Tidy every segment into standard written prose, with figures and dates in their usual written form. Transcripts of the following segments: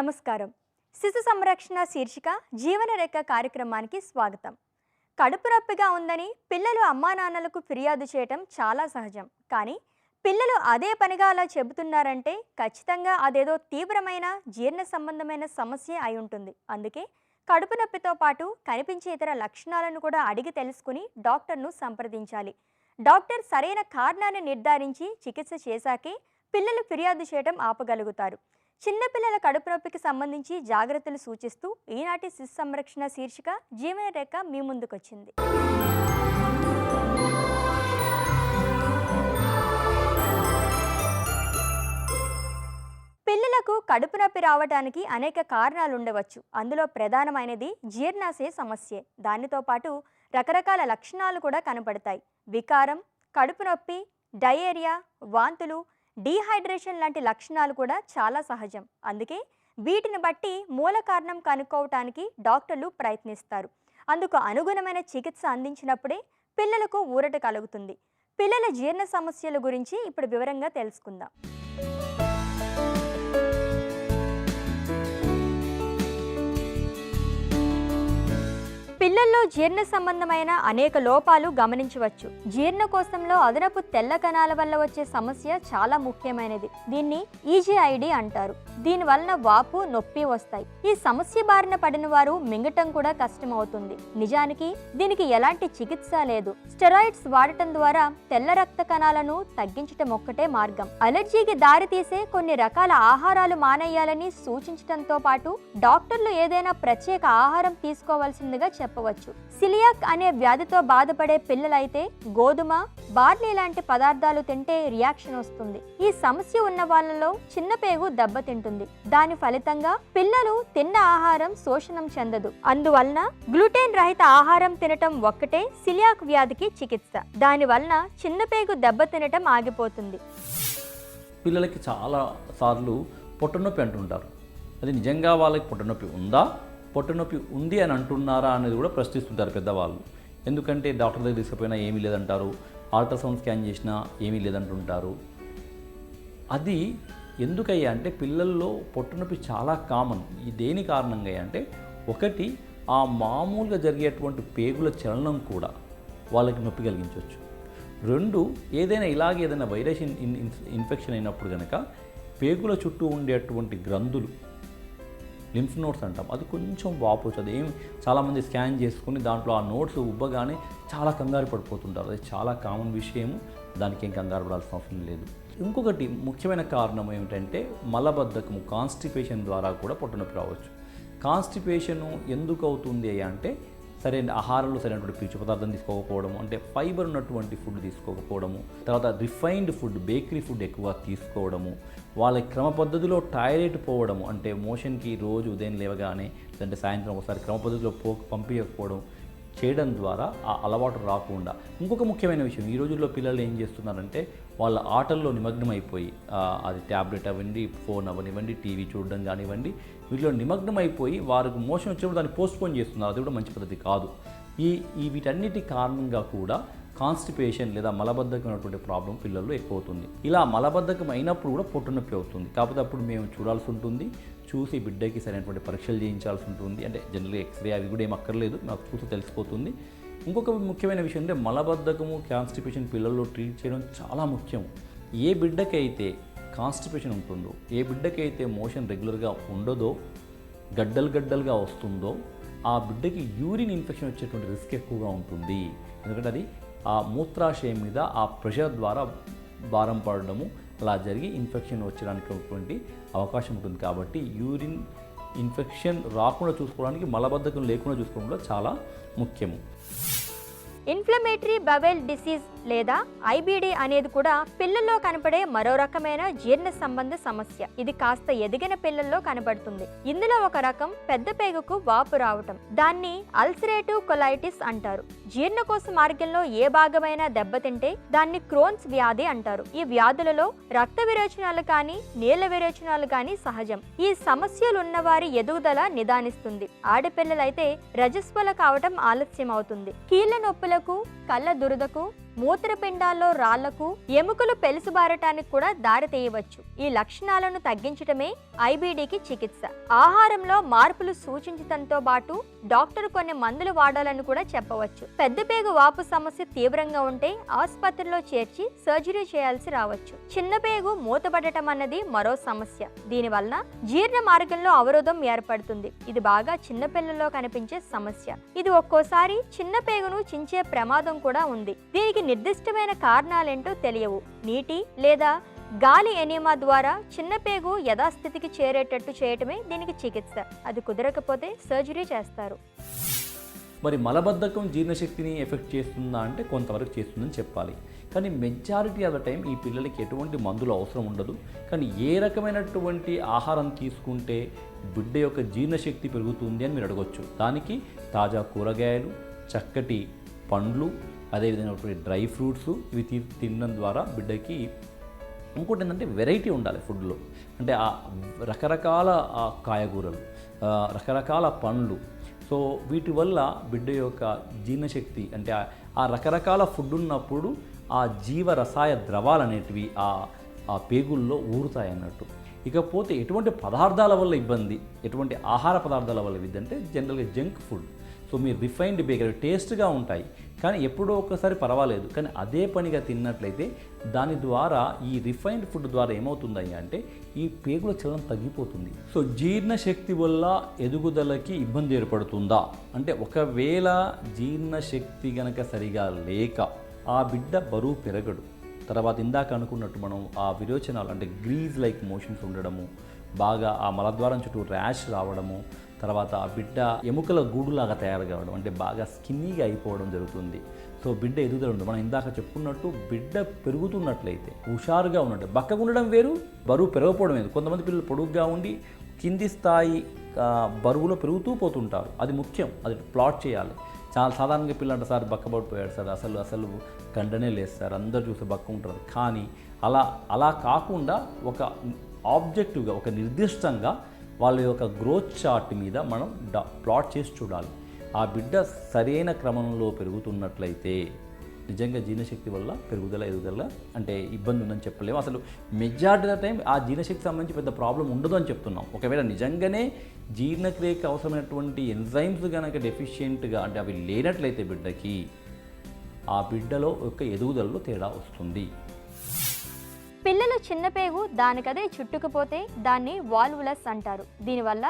నమస్కారం. శిశు సంరక్షణ శీర్షిక జీవనరేఖ కార్యక్రమానికి స్వాగతం. కడుపు నొప్పిగా ఉందని పిల్లలు అమ్మానాన్నలకు ఫిర్యాదు చేయటం చాలా సహజం. కానీ పిల్లలు అదే పనిగా అలా చెబుతున్నారంటే ఖచ్చితంగా అదేదో తీవ్రమైన జీర్ణ సంబంధమైన సమస్య అయి ఉంటుంది. అందుకే కడుపు నొప్పితో పాటు కనిపించే ఇతర లక్షణాలను కూడా అడిగి తెలుసుకుని డాక్టర్ను సంప్రదించాలి. డాక్టర్ సరైన కారణాన్ని నిర్ధారించి చికిత్స చేశాకే పిల్లలు ఫిర్యాదు చేయడం ఆపగలుగుతారు. చిన్నపిల్లల కడుపు నొప్పికి సంబంధించి జాగ్రత్తలు సూచిస్తూ ఈనాటి శిశు సంరక్షణ శీర్షిక జీవనరేఖ మీ ముందుకొచ్చింది. పిల్లలకు కడుపు నొప్పి రావడానికి అనేక కారణాలు ఉండవచ్చు. అందులో ప్రధానమైనది జీర్ణాశయ సమస్యే. దానితో పాటు రకరకాల లక్షణాలు కూడా కనపడతాయి. వికారం, కడుపు నొప్పి, డయేరియా, వాంతులు, డీహైడ్రేషన్ లాంటి లక్షణాలు కూడా చాలా సహజం. అందుకే వీటిని బట్టి మూల కారణం కనుక్కోవటానికి డాక్టర్లు ప్రయత్నిస్తారు. అందుకు అనుగుణమైన చికిత్స అందించినప్పుడే పిల్లలకు ఊరట కలుగుతుంది. పిల్లల జీర్ణ సమస్యల గురించి ఇప్పుడు వివరంగా తెలుసుకుందాం. పిల్లల్లో జీర్ణ సంబంధమైన అనేక లోపాలు గమనించవచ్చు. జీర్ణకోశంలో అదనపు తెల్ల కణాల వల్ల వచ్చే సమస్య చాలా ముఖ్యమైనది. దీన్ని ఈజీఐడి అంటారు. దీని వలన వాపు, నొప్పి వస్తాయి. ఈ సమస్య బారిన పడిన వారు మింగటం కూడా కష్టమవుతుంది. నిజానికి దీనికి ఎలాంటి చికిత్స లేదు. స్టెరాయిడ్స్ వాడటం ద్వారా తెల్ల రక్త కణాలను తగ్గించటం ఒక్కటే మార్గం. అలర్జీకి దారితీసే కొన్ని రకాల ఆహారాలు మానేయాలని సూచించడంతో పాటు డాక్టర్లు ఏదైనా ప్రత్యేక ఆహారం తీసుకోవాల్సిందిగా చెప్పవచ్చు. సిలియాక్ అనే వ్యాధితో బాధపడే పిల్లలైతే గోధుమ, బార్లీ లాంటి పదార్థాలు తింటే రియాక్షన్ వస్తుంది. ఈ సమస్య ఉన్న వాళ్ళలో చిన్న పేగు దెబ్బతింటుంది. దాని ఫలితంగా పిల్లలు తిన్న ఆహారం శోషణం చెందదు. అందువలన గ్లూటెన్ రహిత ఆహారం తినటం ఒక్కటే సిలియాక్ వ్యాధికి చికిత్స. దాని వలన చిన్న పేగు దెబ్బతినటం ఆగిపోతుంది. పిల్లలకి చాలా సార్లు పొట్టనొప్పి అంటుంటారు. అది నిజంగా వాళ్ళకి పొట్టనొప్పి ఉందా, పొట్టనొప్పి ఉంది అని అంటున్నారా అనేది కూడా ప్రశ్నిస్తుంటారు పెద్దవాళ్ళు. ఎందుకంటే డాక్టర్ దగ్గర తీసుకుపోయినా ఏమీ లేదంటారు, అల్ట్రాసౌండ్ స్కాన్ చేసినా ఏమీ లేదంటుంటారు. అది ఎందుకయ్యా అంటే పిల్లల్లో పొట్టనొప్పి చాలా కామన్. ఈ దేని కారణంగా అంటే ఒకటి ఆ మామూలుగా జరిగేటువంటి పేగుల చలనం కూడా వాళ్ళకి నొప్పి కలిగించవచ్చు. రెండు, ఏదైనా వైరస్ ఇన్ఫెక్షన్ అయినప్పుడు కనుక పేగుల చుట్టూ ఉండేటువంటి గ్రంథులు, లింఫ్ నోట్స్ అంటాం, అది కొంచెం వాపోవచ్చు. అది చాలామంది స్కాన్ చేసుకుని దాంట్లో ఆ నోట్స్ ఉబ్బగానే చాలా కంగారు పడిపోతుంటారు. అది చాలా కామన్ విషయము. దానికి ఏం కంగారు పడాల్సిన అవసరం లేదు. ఇంకొకటి ముఖ్యమైన కారణం ఏమిటంటే మలబద్ధకము, కాన్స్టిపేషన్ ద్వారా కూడా పొట్టనొప్పి రావచ్చు. కాన్స్టిపేషను ఎందుకు అవుతుంది అంటే సరైన ఆహారంలో సరైనటువంటి పీచు పదార్థం తీసుకోకపోవడము, అంటే ఫైబర్ ఉన్నటువంటి ఫుడ్ తీసుకోకపోవడము, తర్వాత రిఫైన్డ్ ఫుడ్, బేకరీ ఫుడ్ ఎక్కువ తీసుకోవడము, వాళ్ళ క్రమ పద్ధతిలో టాయిలెట్ పోవడము, అంటే మోషన్కి రోజు ఉదయం లేవగానే లేదంటే సాయంత్రం ఒకసారి క్రమ పద్ధతిలో పంపించకపోవడం చేయడం ద్వారా ఆ అలవాటు రాకుండా. ఇంకొక ముఖ్యమైన విషయం, ఈ రోజుల్లో పిల్లలు ఏం చేస్తున్నారంటే వాళ్ళ ఆటల్లో నిమగ్నం అయిపోయి, అది ట్యాబ్లెట్ అవ్వండి, ఫోన్ అవ్వనివ్వండి, టీవీ చూడడం కానివ్వండి, వీటిలో నిమగ్నం అయిపోయి వారికి మోషన్ వచ్చినప్పుడు దాన్ని పోస్ట్పోన్ చేస్తున్నారు. అది కూడా మంచి పద్ధతి కాదు. వీటన్నిటి కారణంగా కూడా కాన్స్టిపేషన్ లేదా మలబద్ధకమైనటువంటి ప్రాబ్లం పిల్లల్లో ఎక్కువ అవుతుంది. ఇలా మలబద్ధకం అయినప్పుడు కూడా పొట్టనొప్పి అవుతుంది. కాకపోతే అప్పుడు మేము చూడాల్సి ఉంటుంది, చూసి బిడ్డకి సరైనటువంటి పరీక్షలు చేయించాల్సి ఉంటుంది. అంటే జనరల్గా ఎక్స్రే అవి కూడా ఏం అక్కర్లేదు, నాకు చూసి తెలిసిపోతుంది. ఇంకొక ముఖ్యమైన విషయం అంటే మలబద్ధకము, కాన్స్టిపేషన్ పిల్లల్లో ట్రీట్ చేయడం చాలా ముఖ్యం. ఏ బిడ్డకైతే కాన్స్టిపేషన్ ఉంటుందో, ఏ బిడ్డకైతే మోషన్ రెగ్యులర్గా ఉండదో, గడ్డలుగా వస్తుందో, ఆ బిడ్డకి యూరిన్ ఇన్ఫెక్షన్ వచ్చేటువంటి రిస్క్ ఎక్కువగా ఉంటుంది. ఎందుకంటే అది ఆ మూత్రాశయం మీద ఆ ప్రెషర్ ద్వారా భారం పడడము అలా జరిగి ఇన్ఫెక్షన్ వచ్చడానికి అవకాశం ఉంటుంది. కాబట్టి యూరిన్ ఇన్ఫెక్షన్ రాకుండా చూసుకోవడానికి, మలబద్ధకం లేకుండా చూసుకోవడం కూడా చాలా ముఖ్యము. ఇన్ఫ్లమేటరీ బవెల్ డిసీజ్ లేదా ఐబిడి అనేది కూడా పిల్లల్లో కనపడే మరో రకమైన జీర్ణ సంబంధ సమస్య. ఇది కాస్త ఎదిగిన పిల్లల్లో కనబడుతుంది. ఇందులో ఒక రకం పెద్ద పేగుకు వాపు రావటం, దాన్ని అల్సరేటివ్ కొలైటిస్ అంటారు. జీర్ణకోశ మార్గంలో ఏ భాగమైనా దెబ్బతింటే దాన్ని క్రోన్స్ వ్యాధి అంటారు. ఈ వ్యాధులలో రక్త విరేచనాలు కానీ నీళ్ల విరేచనాలు కానీ సహజం. ఈ సమస్యలు ఉన్నవారి ఎదుగుదల నిదానిస్తుంది. ఆడపిల్లలైతే రజస్వల కావటం ఆలస్యం అవుతుంది. కీళ్ల నొప్పులకు, కళ్ళ దురదకు, మూత్రపిండాల్లో రాళ్లకు, ఎముకలు పెలుసుబారటానికి కూడా దారితీయవచ్చు. ఈ లక్షణాలను తగ్గించటమే ఐబీడీకి చికిత్స. ఆహారంలో మార్పులు సూచించడంతో పాటు డాక్టర్ కొన్ని మందులు వాడాలని కూడా చెప్పవచ్చు. పెద్దపేగు వాపు సమస్య తీవ్రంగా ఉంటే ఆసుపత్రిలో చేర్చి సర్జరీ చేయాల్సి రావచ్చు. చిన్నపేగు మూతపడటం అన్నది మరో సమస్య. దీనివల్ల జీర్ణ మార్గంలో అవరోధం ఏర్పడుతుంది. ఇది బాగా చిన్నపిల్లల్లో కనిపించే సమస్య. ఇది ఒక్కోసారి చిన్న పేగును చించే ప్రమాదం కూడా ఉంది. దీనికి నిర్దిష్టమైన కారణాలేంటో తెలియవు. నీటి లేదా గాలి ఎనిమా ద్వారా చిన్న పేగు యథాస్థితికి చేరేటట్టు చేయటమే దీనికి చికిత్స. అది కుదరకపోతే సర్జరీ చేస్తారు. మరి మలబద్ధకం జీర్ణశక్తిని ఎఫెక్ట్ చేస్తుందా అంటే కొంతవరకు చేస్తుందని చెప్పాలి. కానీ మెజారిటీ ఆఫ్ ద టైం ఈ పిల్లలకి ఎటువంటి మందులు అవసరం ఉండదు. కానీ ఏ రకమైనటువంటి ఆహారం తీసుకుంటే బిడ్డ యొక్క జీర్ణశక్తి పెరుగుతుంది అని మీరు అడగొచ్చు. దానికి తాజా కూరగాయలు, చక్కటి పండ్లు, అదేవిధంగా డ్రై ఫ్రూట్స్ ఇవి తినడం ద్వారా బిడ్డకి ఇంకోటి ఏంటంటే వెరైటీ ఉండాలి ఫుడ్లో. అంటే ఆ రకరకాల కాయగూరలు, రకరకాల పండ్లు. సో వీటి వల్ల బిడ్డ యొక్క జీర్ణశక్తి అంటే ఆ రకరకాల ఫుడ్ ఉన్నప్పుడు ఆ జీవరసాయ ద్రవాలు అనేటివి ఆ పేగుల్లో ఊరుతాయి అన్నట్టు. ఇకపోతే ఎటువంటి పదార్థాల వల్ల ఇబ్బంది, ఎటువంటి ఆహార పదార్థాల వల్ల ఇబ్బంది అంటే జనరల్గా జంక్ ఫుడ్. సో మీరు రిఫైన్డ్ బేకరీ టేస్ట్గా ఉంటాయి కానీ ఎప్పుడో ఒకసారి పర్వాలేదు. కానీ అదే పనిగా తిన్నట్లయితే దాని ద్వారా ఈ రిఫైన్డ్ ఫుడ్ ద్వారా ఏమవుతుందయ్యా అంటే ఈ పేగుల చలనం తగ్గిపోతుంది. సో జీర్ణశక్తి వల్ల ఎదుగుదలకి ఇబ్బంది ఏర్పడుతుందా అంటే ఒకవేళ జీర్ణశక్తి గనక సరిగా లేక ఆ బిడ్డ బరువు పెరగడు. తర్వాత ఇందాక అనుకున్నట్టు మనం ఆ విరోచనాలు అంటే గ్రీజ్ లైక్ మోషన్స్ ఉండడము, బాగా ఆ మలద్వారం చుట్టూ ర్యాష్ రావడము, తర్వాత ఆ బిడ్డ ఎముకల గూడులాగా తయారు కావడం అంటే బాగా స్కిన్నీగా అయిపోవడం జరుగుతుంది. సో బిడ్డ ఎదుగుదల ఉండదు. మనం ఇందాక చెప్పుకున్నట్టు బిడ్డ పెరుగుతున్నట్లయితే హుషారుగా ఉన్నట్టు, బక్కగా ఉండడం వేరు, బరువు పెరగకపోవడం వేరు. కొంతమంది పిల్లలు పొడుగ్గా ఉండి కింది స్థాయి బరువులో పెరుగుతూ పోతుంటారు. అది ముఖ్యం, అది ప్లాట్ చేయాలి. చాలా సాధారణంగా పిల్లలు అంటే సార్ బక్కబడిపోయాడు సార్, అసలు గంటనే లేదు సార్, అందరు చూసి బక్క ఉంటారు. కానీ అలా కాకుండా ఒక ఆబ్జెక్టివ్గా ఒక నిర్దిష్టంగా వాళ్ళ యొక్క గ్రోత్ చార్ట్ మీద మనం ప్లాట్ చేసి చూడాలి. ఆ బిడ్డ సరైన క్రమంలో పెరుగుతున్నట్లయితే నిజంగా జీర్ణశక్తి వల్ల పెరుగుదల ఎదుగుదల అంటే ఇబ్బంది ఉందని చెప్పలేము. అసలు మెజారిటీ ఆఫ్ టైం ఆ జీర్ణశక్తి సంబంధించి పెద్ద ప్రాబ్లం ఉండదు అని చెప్తున్నాం. ఒకవేళ నిజంగానే జీర్ణక్రియకి అవసరమైనటువంటి ఎంజైమ్స్ కనుక డెఫిషియెంట్గా అంటే అవి లేనట్లయితే బిడ్డకి ఆ బిడ్డలో యొక్క ఎదుగుదలలో తేడా వస్తుంది. పిల్లలు చిన్న పేగు దానికదే చుట్టుకుపోతే దాన్ని వాల్వులస్ అంటారు. దీనివల్ల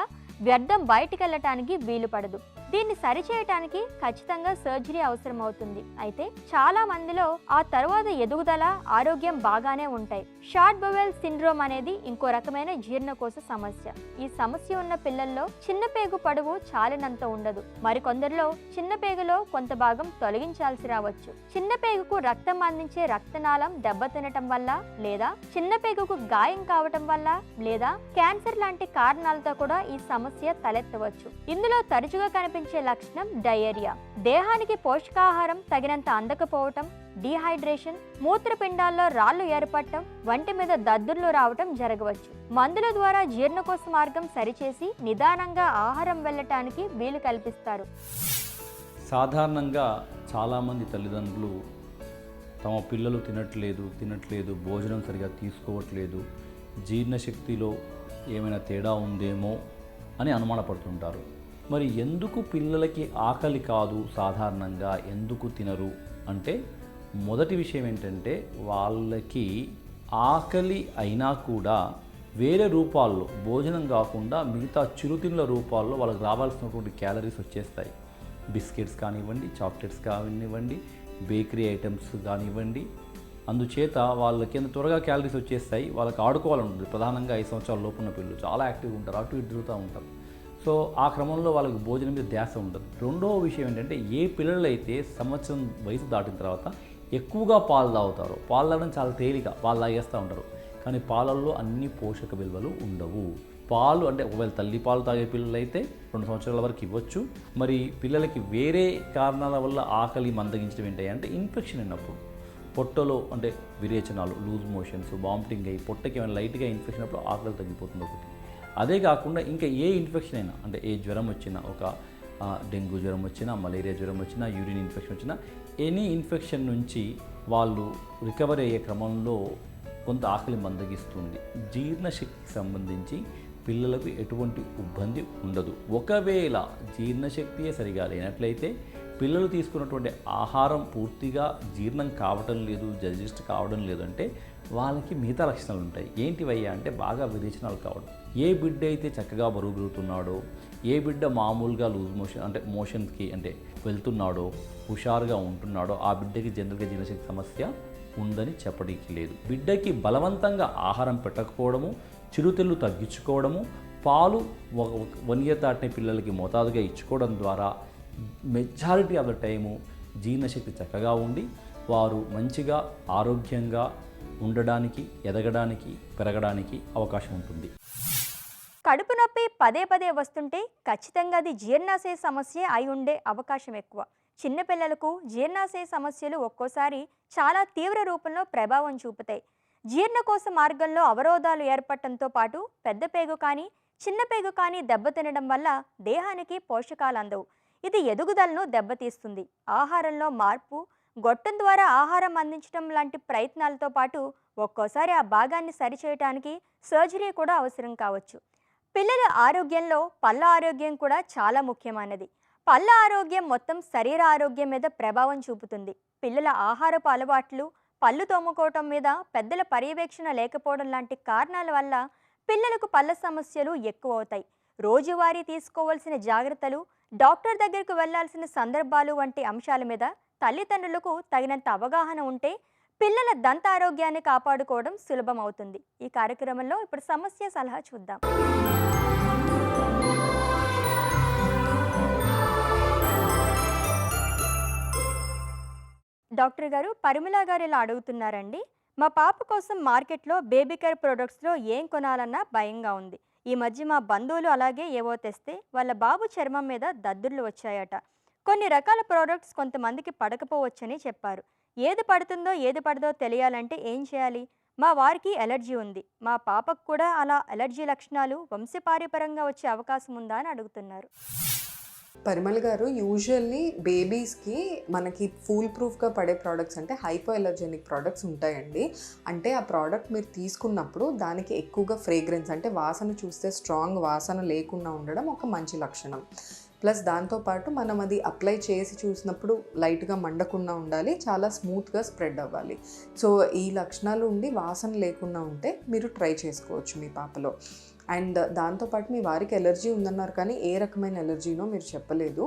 వ్యర్థం బయటికి వెళ్ళటానికి వీలు పడదు. దీన్ని సరిచేయటానికి ఖచ్చితంగా సర్జరీ అవసరం అవుతుంది. అయితే చాలా మందిలో ఆ తరువాత ఎదుగుదల, ఆరోగ్యం బాగానే ఉంటాయి. షార్ట్ బవెల్ సిండ్రోమ్ అనేది ఇంకో రకమైన జీర్ణకోశ సమస్య. ఈ సమస్య ఉన్న పిల్లల్లో చిన్న పేగు పొడవు చాలినంత ఉండదు. మరికొందరిలో చిన్న పేగులో కొంత భాగం తొలగించాల్సి రావచ్చు. చిన్న పేగుకు రక్తం అందించే రక్తనాళం దెబ్బతినటం వల్ల, లేదా చిన్న పేగుకు గాయం కావటం వల్ల, లేదా క్యాన్సర్ లాంటి కారణాలతో కూడా ఈ సమస్య తలెత్తవచ్చు. ఇందులో తరచుగా కనిపించే లక్షణం డయేరియా, దేహానికి పోషకాహారం తగినంత అందకపోవటం, డీహైడ్రేషన్, మూత్రపిండాల్లో రాళ్లు ఏర్పడటం, వంటి మీద దద్దుర్లు రావటం జరగవచ్చు. మందుల ద్వారా జీర్ణకోశ మార్గం సరిచేసి నిదానంగా ఆహారం వెళ్ళటానికి వీలు కల్పిస్తారు. సాధారణంగా చాలామంది తల్లిదండ్రులు తమ పిల్లలు తినట్లేదు, భోజనం సరిగా తీసుకోవట్లేదు, జీర్ణశక్తిలో ఏమైనా తేడా ఉందేమో అని అనుమానపడుతుంటారు. మరి ఎందుకు పిల్లలకి ఆకలి కాదు, సాధారణంగా ఎందుకు తినరు అంటే మొదటి విషయం ఏంటంటే వాళ్ళకి ఆకలి అయినా కూడా వేరే రూపాల్లో భోజనం కాకుండా మిగతా చిరుతిళ్ళ రూపాల్లో వాళ్ళకి రావాల్సినటువంటి క్యాలరీస్ వచ్చేస్తాయి. బిస్కెట్స్ కానివ్వండి, చాక్లెట్స్ కానివ్వండి, బేకరీ ఐటమ్స్ కానివ్వండి. అందుచేత వాళ్ళకి ఎంత త్వరగా క్యాలరీస్ వచ్చేస్తాయి. వాళ్ళకి ఆడుకోవాలంటుంది. ప్రధానంగా 5 సంవత్సరాల లోపు ఉన్న పిల్లలు చాలా యాక్టివ్గా ఉంటారు, అటు ఇటు తిరుగుతూ ఉంటారు. సో ఆ క్రమంలో వాళ్ళకి భోజనం మీద ధ్యాస ఉండదు. రెండవ విషయం ఏంటంటే ఏ పిల్లలు అయితే సంవత్సరం వయసు దాటిన తర్వాత ఎక్కువగా పాలు తాగుతారో, పాలు తాగడం చాలా తేలిక, పాలు తాగేస్తూ ఉంటారు. కానీ పాలల్లో అన్ని పోషక విలువలు ఉండవు. పాలు అంటే ఒకవేళ తల్లి పాలు తాగే పిల్లలు అయితే 2 సంవత్సరాల వరకు ఇవ్వచ్చు. మరి పిల్లలకి వేరే కారణాల వల్ల ఆకలి మందగించడం ఏంటంటే ఇన్ఫెక్షన్ అయినప్పుడు పొట్టలో అంటే విరేచనాలు, లూజ్ మోషన్స్, వామిటింగ్ అయ్యి పొట్టకి ఏమైనా లైట్గా ఇన్ఫెక్షన్ అయినప్పుడు ఆకలి తగ్గిపోతుంది ఒకటి. అదే కాకుండా ఇంకా ఏ ఇన్ఫెక్షన్ అయినా అంటే ఏ జ్వరం వచ్చినా, ఒక డెంగ్యూ జ్వరం వచ్చినా, మలేరియా జ్వరం వచ్చినా, యూరిన్ ఇన్ఫెక్షన్ వచ్చినా, ఎనీ ఇన్ఫెక్షన్ నుంచి వాళ్ళు రికవరీ అయ్యే క్రమంలో కొంత ఆకలి మందగిస్తుంది. జీర్ణశక్తికి సంబంధించి పిల్లలకు ఎటువంటి ఇబ్బంది ఉండదు. ఒకవేళ జీర్ణశక్తియే సరిగా లేనట్లయితే పిల్లలు తీసుకున్నటువంటి ఆహారం పూర్తిగా జీర్ణం కావడం లేదు, డైజెస్ట్ కావడం లేదంటే వాళ్ళకి మిగతా లక్షణాలు ఉంటాయి. ఏంటివయ్యా అంటే బాగా విరేచనాలు కావడం. ఏ బిడ్డ అయితే చక్కగా బరువు పెరుగుతున్నాడో, ఏ బిడ్డ మామూలుగా లూజ్ మోషన్ అంటే మోషన్స్కి అంటే వెళ్తున్నాడో, హుషారుగా ఉంటున్నాడో ఆ బిడ్డకి జనరల్గా జీర్ణశక్తి సమస్య ఉందని చెప్పడానికి లేదు. బిడ్డకి బలవంతంగా ఆహారం పెట్టకపోవడము, చిరుతిళ్ళు తగ్గించుకోవడము, పాలు 1 year దాటిన పిల్లలకి మోతాదుగా ఇచ్చుకోవడం ద్వారా మెజారిటీ ఆఫ్ ద టైము జీర్ణశక్తి చక్కగా ఉండి వారు మంచిగా ఆరోగ్యంగా ఉండడానికి, ఎదగడానికి, పెరగడానికి అవకాశం ఉంటుంది. కడుపు నొప్పి పదే పదే వస్తుంటే ఖచ్చితంగా అది జీర్ణాశయ సమస్య అయి ఉండే అవకాశం ఎక్కువ. చిన్నపిల్లలకు జీర్ణాశయ సమస్యలు ఒక్కోసారి చాలా తీవ్ర రూపంలో ప్రభావం చూపుతాయి. జీర్ణకోశ మార్గంలో అవరోధాలు ఏర్పడటంతో పాటు పెద్ద పేగు కానీ చిన్న పేగు కానీ దెబ్బతినడం వల్ల దేహానికి పోషకాలు అందవు. ఇది ఎదుగుదలను దెబ్బతీస్తుంది. ఆహారంలో మార్పు, గొట్టం ద్వారా ఆహారం అందించడం లాంటి ప్రయత్నాలతో పాటు ఒక్కోసారి ఆ భాగాన్ని సరిచేయడానికి సర్జరీ కూడా అవసరం కావచ్చు. పిల్లల ఆరోగ్యంలో పళ్ళ ఆరోగ్యం కూడా చాలా ముఖ్యమైనది. పళ్ళ ఆరోగ్యం మొత్తం శరీర ఆరోగ్యం మీద ప్రభావం చూపుతుంది. పిల్లల ఆహారపు అలవాట్లు, పళ్ళు తోముకోవటం మీద పెద్దల పర్యవేక్షణ లేకపోవడం లాంటి కారణాల వల్ల పిల్లలకు పళ్ళ సమస్యలు ఎక్కువ అవుతాయి. రోజువారీ తీసుకోవాల్సిన జాగ్రత్తలు, డాక్టర్ దగ్గరకు వెళ్లాల్సిన సందర్భాలు వంటి అంశాల మీద తల్లిదండ్రులకు తగినంత అవగాహన ఉంటే పిల్లల దంత ఆరోగ్యాన్ని కాపాడుకోవడం సులభం అవుతుంది. ఈ కార్యక్రమంలో ఇప్పుడు సమస్య సలహా చూద్దాం. డాక్టర్ గారు, పరిమళ గారు ఇలా అడుగుతున్నారండి. మా పాప కోసం మార్కెట్లో బేబీ కేర్ ప్రొడక్ట్స్లో ఏం కొనాలన్నా భయంగా ఉంది. ఈ మధ్య మా బంధువులు అలాగే ఏవో తెస్తే వాళ్ళ బాబు చర్మం మీద దద్దుర్లు వచ్చాయట. కొన్ని రకాల ప్రోడక్ట్స్ కొంతమందికి పడకపోవచ్చని చెప్పారు. ఏది పడుతుందో ఏది పడదో తెలియాలంటే ఏం చేయాలి? మా వారికి ఎలర్జీ ఉంది. మా పాపకు కూడా అలా ఎలర్జీ లక్షణాలు వంశపారంపర్యంగా వచ్చే అవకాశం ఉందా అని అడుగుతున్నారు. పరిమళ్ గారు, యూజువల్లీ బేబీస్కి మనకి ఫుల్ ప్రూఫ్గా పడే ప్రోడక్ట్స్ అంటే హైపో ఎలర్జెనిక్ ప్రోడక్ట్స్ ఉంటాయండి. అంటే ఆ ప్రోడక్ట్ మీరు తీసుకున్నప్పుడు దానికి ఎక్కువగా ఫ్రేగ్రెన్స్ అంటే వాసన చూస్తే స్ట్రాంగ్ వాసన లేకుండా ఉండడం ఒక మంచి లక్షణం. ప్లస్ దాంతోపాటు మనం అది అప్లై చేసి చూసినప్పుడు లైట్గా మండకుండా ఉండాలి, చాలా స్మూత్గా స్ప్రెడ్ అవ్వాలి. సో ఈ లక్షణాలు ఉండి వాసన లేకుండా ఉంటే మీరు ట్రై చేసుకోవచ్చు మీ పాపలో. అండ్ దాంతోపాటు మీ వారికి ఎలర్జీ ఉందన్నారు కానీ ఏ రకమైన ఎలర్జీనో మీరు చెప్పలేదు.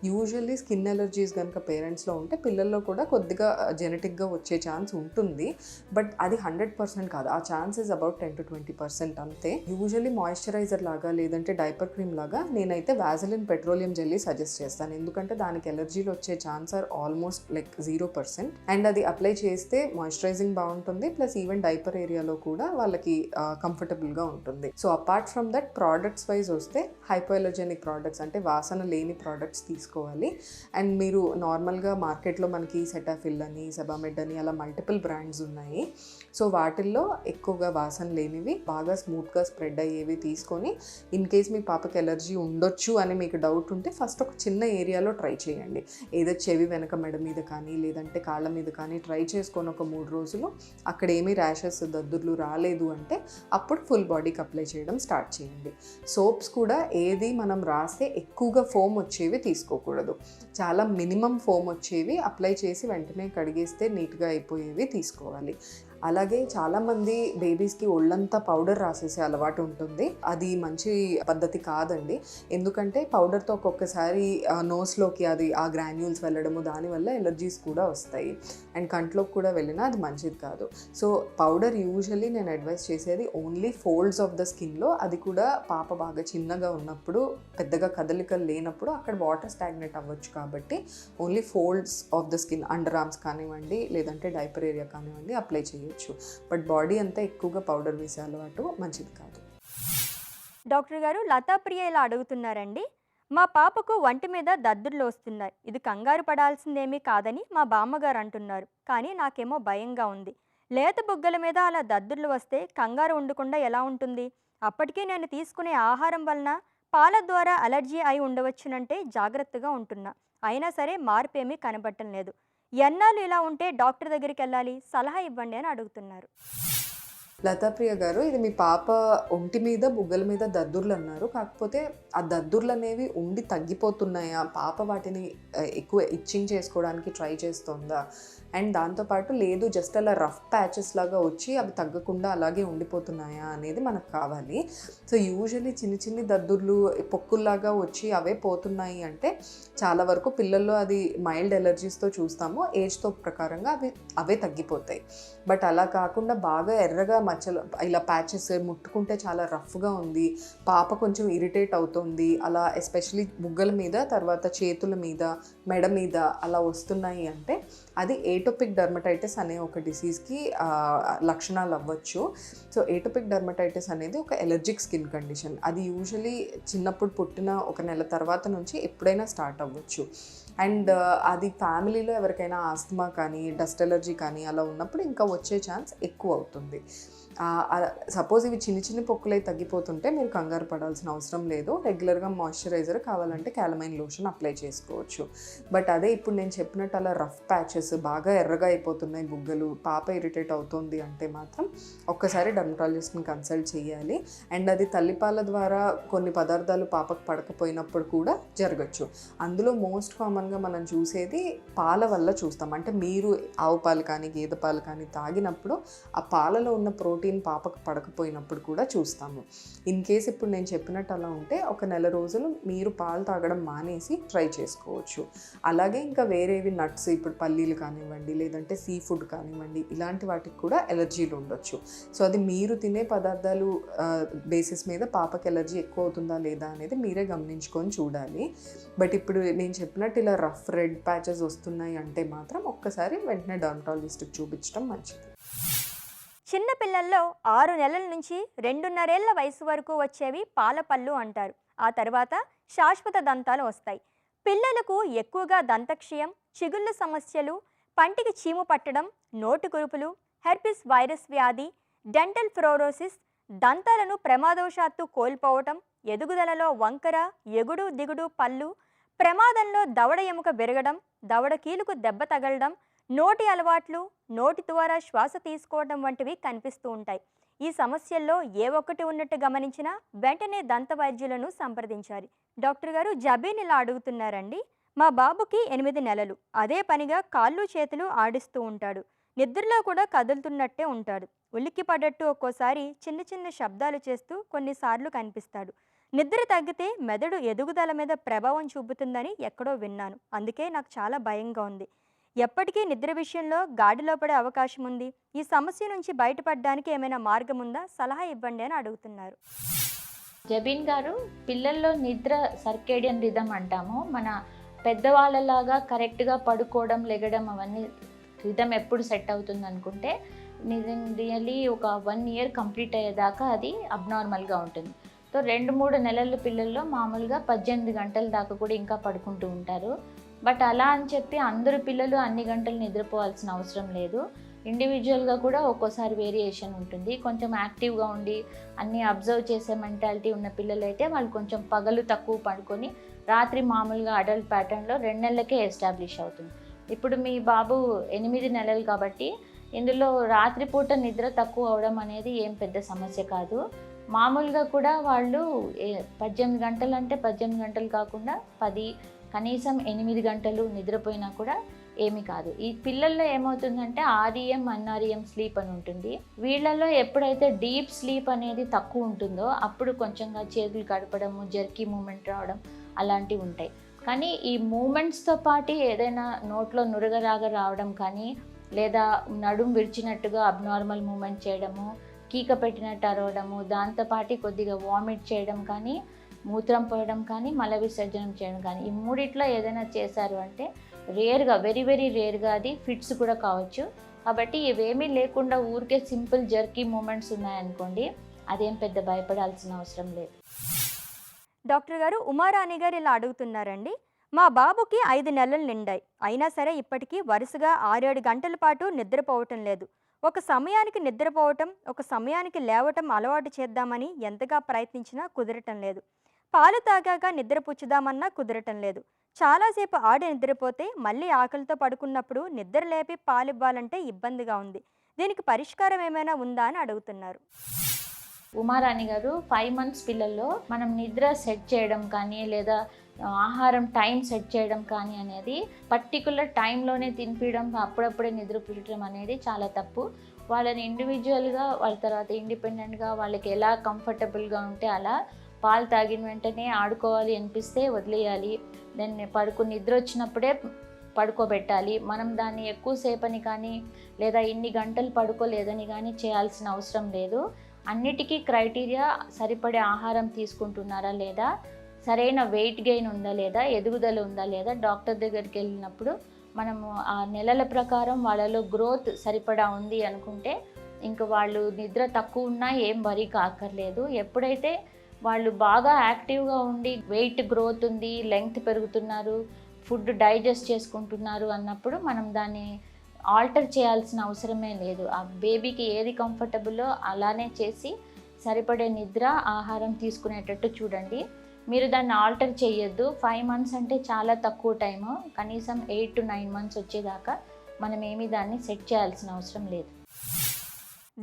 యూజువల్లీ స్కిన్ ఎలర్జీస్ కనుక పేరెంట్స్లో ఉంటే పిల్లల్లో కూడా కొద్దిగా జెనెటిక్గా వచ్చే ఛాన్స్ ఉంటుంది. బట్ అది 100% కాదు. ఆ ఛాన్స్ ఇస్ అబౌట్ 10 to 20% అంతే. యూజువల్లీ మాయిశ్చరైజర్ లాగా లేదంటే డైపర్ క్రీమ్ లాగా నేనైతే వాజలిన్ పెట్రోలియం జెల్లీ సజెస్ట్ చేస్తాను. ఎందుకంటే దానికి ఎలర్జీలు వచ్చే chance are almost like 0%. And అది అప్లై చేస్తే మాయిశ్చరైజింగ్ బాగుంటుంది, ప్లస్ ఈవెన్ డైపర్ ఏరియాలో కూడా వాళ్ళకి కంఫర్టబుల్గా ఉంటుంది. So apart from that products wise వస్తే హైపోఎలర్జెనిక్ ప్రోడక్ట్స్ అంటే వాసన లేని ప్రోడక్ట్స్ తీసుకోవాలి. అండ్ మీరు నార్మల్గా మార్కెట్లో మనకి సెటాఫిల్ అని, సెబామెడ్ అని అలా మల్టిపుల్ బ్రాండ్స్ ఉన్నాయి. సో వాటిల్లో ఎక్కువగా వాసన లేనివి బాగా స్మూత్గా స్ప్రెడ్ అయ్యేవి తీసుకొని, ఇన్ కేస్ మీ పాపకి ఎలర్జీ ఉండొచ్చు అని మీకు డౌట్ ఉంటే ఫస్ట్ ఒక చిన్న ఏరియాలో ట్రై చేయండి. ఏదో చెవి వెనక మెడ మీద కానీ లేదంటే కాళ్ళ మీద కానీ ట్రై చేసుకొని ఒక 3 రోజులు అక్కడ ఏమీ ర్యాషెస్ దద్దుర్లు రాలేదు అంటే అప్పుడు ఫుల్ బాడీకి అప్లై చేయడం స్టార్ట్ చేయండి. సోప్స్ కూడా ఏది మనం రాస్తే ఎక్కువగా ఫోమ్ వచ్చేవి తీసుకోకూడదు. చాలా మినిమం ఫోమ్ వచ్చేవి అప్లై చేసి వెంటనే కడిగేస్తే నీట్గా అయిపోయేవి తీసుకోవాలి. అలాగే చాలామంది బేబీస్కి ఒళ్ళంతా పౌడర్ రాసేసే అలవాటు ఉంటుంది. అది మంచి పద్ధతి కాదండి. ఎందుకంటే పౌడర్తో ఒక్కొక్కసారి నోస్లోకి అది ఆ గ్రాన్యూల్స్ వెళ్ళడము, దానివల్ల ఎలర్జీస్ కూడా వస్తాయి. అండ్ కంట్లోకి కూడా వెళ్ళినా అది మంచిది కాదు. సో పౌడర్ యూజువల్లీ నేను అడ్వైస్ చేసేది ఓన్లీ ఫోల్డ్స్ ఆఫ్ ద స్కిన్లో, అది కూడా పాప బాగా చిన్నగా ఉన్నప్పుడు, పెద్దగా కదలికలు లేనప్పుడు అక్కడ వాటర్ స్టాగ్నేట్ అవ్వచ్చు కాబట్టి only folds of the skin, under arms కానివ్వండి లేదంటే డైపర్ ఏరియా కానివ్వండి అప్లై చేయొచ్చు. బట్ బాడీ అంతా ఎక్కువగా పౌడర్ వేసే అలవాటు మంచిది కాదు. డాక్టర్ గారు, లతాప్రియ ఇలా అడుగుతున్నారండి. మా పాపకు వంటి మీద దద్దుర్లు వస్తున్నాయి. ఇది కంగారు పడాల్సిందేమీ కాదని మా బామ్మగారు అంటున్నారు. కానీ నాకేమో భయంగా ఉంది. లేత బుగ్గల మీద అలా దద్దుర్లు వస్తే కంగారు ఉండకుండా ఎలా ఉంటుంది? అప్పటికీ నేను తీసుకునే ఆహారం వలన పాల ద్వారా అలర్జీ అయి ఉండవచ్చునంటే జాగ్రత్తగా ఉంటున్నా. అయినా సరే మార్పేమీ కనబడటం లేదు. ఎన్నాళ్ళు ఇలా ఉంటే డాక్టర్ దగ్గరికి వెళ్ళాలి, సలహా ఇవ్వండి అని అడుగుతున్నారు. లతాప్రియ గారు, ఇది మీ పాప ఒంటి మీద బుగ్గల మీద దద్దుర్లు అన్నారు. కాకపోతే ఆ దద్దుర్లు అనేవి ఉండి తగ్గిపోతున్నాయా? పాప వాటిని ఎక్కువ ఇచ్చింగ్ చేసుకోవడానికి ట్రై చేస్తుందా? అండ్ దాంతోపాటు లేదు జస్ట్ అలా రఫ్ ప్యాచెస్ లాగా వచ్చి అవి తగ్గకుండా అలాగే ఉండిపోతున్నాయా అనేది మనకు కావాలి. సో యూజువలీ చిన్ని చిన్ని దద్దుర్లు పొక్కుల్లాగా వచ్చి అవే పోతున్నాయి అంటే చాలా వరకు పిల్లల్లో అది మైల్డ్ ఎలర్జీస్తో చూస్తాము. ఏజ్తో ప్రకారంగా అవే తగ్గిపోతాయి. బట్ అలా కాకుండా బాగా ఎర్రగా మచ్చలు ఇలా ప్యాచెస్ ముట్టుకుంటే చాలా రఫ్గా ఉంది, పాప కొంచెం ఇరిటేట్ అవుతుంది, అలా ఎస్పెషలీ బుగ్గల మీద, తర్వాత చేతుల మీద, మెడ మీద అలా వస్తున్నాయి అంటే అది ఏటోపిక్ డర్మటైటిస్ అనే ఒక డిసీజ్కి లక్షణాలు అవ్వచ్చు. సో ఏటోపిక్ డర్మటైటిస్ అనేది ఒక ఎలర్జిక్ స్కిన్ కండిషన్. అది యూజువలీ చిన్నప్పుడు పుట్టిన 1 నెల తర్వాత నుంచి ఎప్పుడైనా స్టార్ట్ అవ్వచ్చు. అండ్ అది ఫ్యామిలీలో ఎవరికైనా ఆస్తమా కానీ డస్ట్ ఎలర్జీ కానీ అలా ఉన్నప్పుడు ఇంకా వచ్చే ఛాన్స్ ఎక్కువ అవుతుంది. సపోజ్ ఇవి చిన్ని చిన్ని పొక్కులై తగ్గిపోతుంటే మీరు కంగారు పడాల్సిన అవసరం లేదు. రెగ్యులర్గా మాయిశ్చరైజర్ కావాలంటే క్యాలమైన్ లోషన్ అప్లై చేసుకోవచ్చు. బట్ అదే ఇప్పుడు నేను చెప్పినట్టు అలా రఫ్ ప్యాచెస్ బాగా ఎర్రగా అయిపోతున్నాయి బుగ్గలు, పాప ఇరిటేట్ అవుతుంది అంటే మాత్రం ఒక్కసారి డర్మటాలజిస్ట్ని కన్సల్ట్ చేయాలి. అండ్ అది తల్లిపాల ద్వారా కొన్ని పదార్థాలు పాపకు పడకపోయినప్పుడు కూడా జరగచ్చు. అందులో మోస్ట్ కామన్గా మనం చూసేది పాల వల్ల చూస్తాం. అంటే మీరు ఆవు పాలు కానీ గేదె పాలు కానీ తాగినప్పుడు ఆ పాలలో ఉన్న ప్రోటీన్ పాపకు పడకపోయినప్పుడు కూడా చూస్తాము. ఇన్ కేస్ ఇప్పుడు నేను చెప్పినట్టు అలా ఉంటే 1 నెల రోజులు మీరు పాలు తాగడం మానేసి ట్రై చేసుకోవచ్చు. అలాగే ఇంకా వేరేవి నట్స్, ఇప్పుడు పల్లీలు కానివ్వండి, లేదంటే సీ ఫుడ్ కానివ్వండి, ఇలాంటి వాటికి కూడా ఎలర్జీలు ఉండొచ్చు. సో అది మీరు తినే పదార్థాలు బేసిస్ మీద పాపకి ఎలర్జీ ఎక్కువ అవుతుందా లేదా అనేది మీరే గమనించుకొని చూడాలి. బట్ ఇప్పుడు నేను చెప్పినట్టు ఇలా రఫ్ రెడ్ ప్యాచెస్ వస్తున్నాయి అంటే మాత్రం ఒక్కసారి వెంటనే డర్మటాలజిస్ట్కి చూపించడం మంచిది. చిన్న పిల్లల్లో 6 నెలల నుంచి 2.5 ఏళ్ల వయసు వరకు వచ్చేవి పాలపళ్ళు అంటారు. ఆ తర్వాత శాశ్వత దంతాలు వస్తాయి. పిల్లలకు ఎక్కువగా దంతక్షయం, చిగుళ్ళ సమస్యలు, పంటికి చీము పట్టడం, నోటి కురుపులు, హెర్పిస్ వైరస్ వ్యాధి, డెంటల్ ఫ్లోరోసిస్, దంతాలను ప్రమాదవశాత్తు కోల్పోవటం, ఎదుగుదలలో వంకర, ఎగుడు దిగుడు పళ్ళు, ప్రమాదంలో దవడ ఎముక విరగడం, దవడ కీలుకు దెబ్బ తగలడం, నోటి అలవాట్లు, నోటి ద్వారా శ్వాస తీసుకోవడం వంటివి కనిపిస్తూ ఉంటాయి. ఈ సమస్యల్లో ఏ ఒక్కటి ఉన్నట్టు గమనించినా వెంటనే దంత వైద్యులను సంప్రదించాలి. డాక్టర్ గారు, జబీన్ ఇలా అడుగుతున్నారండి. మా బాబుకి 8 నెలలు. అదే పనిగా కాళ్ళు చేతులు ఆడిస్తూ ఉంటాడు. నిద్రలో కూడా కదులుతున్నట్టే ఉంటాడు. ఉలిక్కి పడ్డట్టు ఒక్కోసారి చిన్న చిన్న శబ్దాలు చేస్తూ కొన్నిసార్లు కనిపిస్తాడు. నిద్ర తగ్గితే మెదడు ఎదుగుదల మీద ప్రభావం చూపుతుందని ఎక్కడో విన్నాను. అందుకే నాకు చాలా భయంగా ఉంది. ఎప్పటికీ నిద్ర విషయంలో గాడిలో పడే అవకాశం ఉంది. ఈ సమస్య నుంచి బయటపడడానికి ఏమైనా మార్గం ఉందా? సలహా ఇవ్వండి అని అడుగుతున్నారు. జబీన్ గారు, పిల్లల్లో నిద్ర సర్కేడియన్ రిథమ్ అంటాము. మన పెద్దవాళ్ళలాగా కరెక్ట్గా పడుకోవడం, లెగడం అవన్నీ రిథమ్ ఎప్పుడు సెట్ అవుతుంది అనుకుంటే రియల్లీ ఒక 1 ఇయర్ కంప్లీట్ అయ్యేదాకా అది అబ్నార్మల్గా ఉంటుంది. సో 2-3 నెలల పిల్లల్లో మామూలుగా 18 గంటల దాకా కూడా ఇంకా పడుకుంటూ ఉంటారు. బట్ అలా అని చెప్పి అందరు పిల్లలు అన్ని గంటలు నిద్రపోవాల్సిన అవసరం లేదు. ఇండివిజువల్గా కూడా ఒక్కోసారి వేరియేషన్ ఉంటుంది. కొంచెం యాక్టివ్గా ఉండి అన్నీ అబ్జర్వ్ చేసే మెంటాలిటీ ఉన్న పిల్లలైతే వాళ్ళు కొంచెం పగలు తక్కువ పడుకొని రాత్రి మామూలుగా అడల్ట్ ప్యాటర్న్లో 2 నెలలకే ఎస్టాబ్లిష్ అవుతుంది. ఇప్పుడు మీ బాబు 8 నెలలు కాబట్టి ఇందులో రాత్రిపూట నిద్ర తక్కువ అవడం అనేది ఏం పెద్ద సమస్య కాదు. మామూలుగా కూడా వాళ్ళు 18 గంటలు అంటే 18 గంటలు కాకుండా 10, కనీసం 8 గంటలు నిద్రపోయినా కూడా ఏమీ కాదు. ఈ పిల్లల్లో ఏమవుతుందంటే REM, NREM స్లీప్ అని ఉంటుంది. వీళ్ళల్లో ఎప్పుడైతే డీప్ స్లీప్ అనేది తక్కువ ఉంటుందో అప్పుడు కొంచెంగా చేతులు కడపడము, జర్కీ మూమెంట్ రావడం అలాంటివి ఉంటాయి. కానీ ఈ మూమెంట్స్తో పాటు ఏదైనా నోట్లో నురగరాగా రావడం కానీ, లేదా నడుం విరిచినట్టుగా అబ్నార్మల్ మూమెంట్ చేయడము, కీక పెట్టినట్టు అరవడము, దాంతోపాటు కొద్దిగా వామిట్ చేయడం కానీ, మూత్రం పోయడం కానీ, మల విసర్జనం చేయడం కానీ, ఈ మూడిట్లో ఏదైనా చేశారు అంటే రేర్గా, వెరీ వెరీ రేర్గా అది ఫిట్స్ కూడా కావచ్చు. కాబట్టి ఇవేమీ లేకుండా ఊరికే సింపుల్ జర్కీ మూమెంట్స్ ఉన్నాయనుకోండి, అదేం పెద్ద భయపడాల్సిన అవసరం లేదు. డాక్టర్ గారు, ఉమారాణి గారు ఇలా అడుగుతున్నారండి. మా బాబుకి 5 నెలలు నిండాయి. అయినా సరే ఇప్పటికీ వరుసగా 6-7 గంటల పాటు నిద్రపోవటం లేదు. ఒక సమయానికి నిద్రపోవటం, ఒక సమయానికి లేవటం అలవాటు చేద్దామని ఎంతగా ప్రయత్నించినా కుదరటం లేదు. పాలు తాగాక నిద్రపుచ్చుదామన్నా కుదరటం లేదు. చాలాసేపు ఆడి నిద్రపోతే మళ్ళీ ఆకలితో పడుకున్నప్పుడు నిద్ర లేపి పాలివ్వాలంటే ఇబ్బందిగా ఉంది. దీనికి పరిష్కారం ఏమైనా ఉందా అని అడుగుతున్నారు. ఉమారాణి గారు, 5 months పిల్లల్లో మనం నిద్ర సెట్ చేయడం కానీ లేదా ఆహారం టైం సెట్ చేయడం కానీ అనేది పర్టికులర్ టైంలోనే తినిపించడం, అప్పుడప్పుడే నిద్ర పుచ్చడం అనేది చాలా తప్పు. వాళ్ళని ఇండివిజువల్గా, వాళ్ళ తర్వాత ఇండిపెండెంట్గా వాళ్ళకి ఎలా కంఫర్టబుల్గా ఉంటే అలా పాలు తాగిన వెంటనే ఆడుకోవాలి అనిపిస్తే వదిలేయాలి. దాన్ని నిద్ర వచ్చినప్పుడే పడుకోబెట్టాలి. మనం దాన్ని ఎక్కువసేపని కానీ లేదా ఇన్ని గంటలు పడుకోలేదని కానీ చేయాల్సిన అవసరం లేదు. అన్నిటికీ క్రైటీరియా సరిపడే ఆహారం తీసుకుంటున్నారా లేదా, సరైన వెయిట్ గెయిన్ ఉందా లేదా, ఎదుగుదల ఉందా లేదా, డాక్టర్ దగ్గరికి వెళ్ళినప్పుడు మనము ఆ నెలల ప్రకారం వాళ్ళలో గ్రోత్ సరిపడా ఉంది అనుకుంటే ఇంక వాళ్ళు నిద్ర తక్కువ ఉన్నా ఏం వరీ కాక్కర్లేదు. ఎప్పుడైతే వాళ్ళు బాగా యాక్టివ్గా ఉండి వెయిట్ గ్రోత్ ఉంది, లెంగ్త్ పెరుగుతున్నారు, ఫుడ్ డైజెస్ట్ చేసుకుంటున్నారు అన్నప్పుడు మనం దాన్ని ఆల్టర్ చేయాల్సిన అవసరమే లేదు. ఆ బేబీకి ఏది కంఫర్టబుల్లో అలానే చేసి సరిపడే నిద్ర, ఆహారం తీసుకునేటట్టు చూడండి. మీరు దాన్ని ఆల్టర్ చేయొద్దు. 5 months అంటే చాలా తక్కువ టైము. కనీసం 8 to 9 months వచ్చేదాకా మనం ఏమీ దాన్ని సెట్ చేయాల్సిన అవసరం లేదు.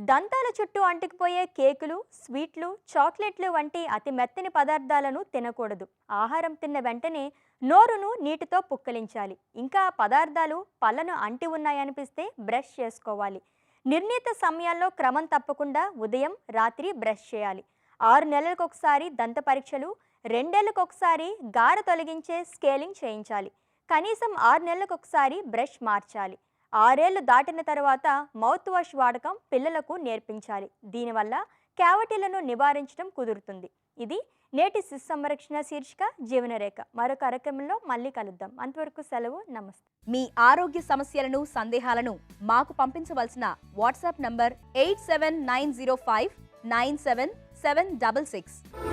దంతాల చుట్టూ అంటుకుపోయే కేకులు, స్వీట్లు, చాక్లెట్లు వంటి అతి మెత్తని పదార్థాలను తినకూడదు. ఆహారం తిన్న వెంటనే నోరును నీటితో పుక్కలించాలి. ఇంకా పదార్థాలు పళ్ళను అంటి ఉన్నాయనిపిస్తే బ్రష్ చేసుకోవాలి. నిర్ణీత సమయాల్లో క్రమం తప్పకుండా ఉదయం, రాత్రి బ్రష్ చేయాలి. 6 నెలలకు ఒకసారి దంత పరీక్షలు, 2 ఏళ్లకు ఒకసారి గార తొలగించే స్కేలింగ్ చేయించాలి. కనీసం 6 నెలలకు ఒకసారి బ్రష్ మార్చాలి. 6 ఏళ్లు దాటిన తర్వాత మౌత్ వాష్ వాడకం పిల్లలకు నేర్పించాలి. దీనివల్ల క్యావిటీలను నివారించడం కుదురుతుంది. ఇది నేటి శిశు సంరక్షణ శీర్షిక జీవనరేఖ. మరో కార్యక్రమంలో మళ్ళీ కలుద్దాం. అంతవరకు సెలవు. నమస్తే. మీ ఆరోగ్య సమస్యలను, సందేహాలను మాకు పంపించవలసిన వాట్సాప్ నంబర్ 87905 97766.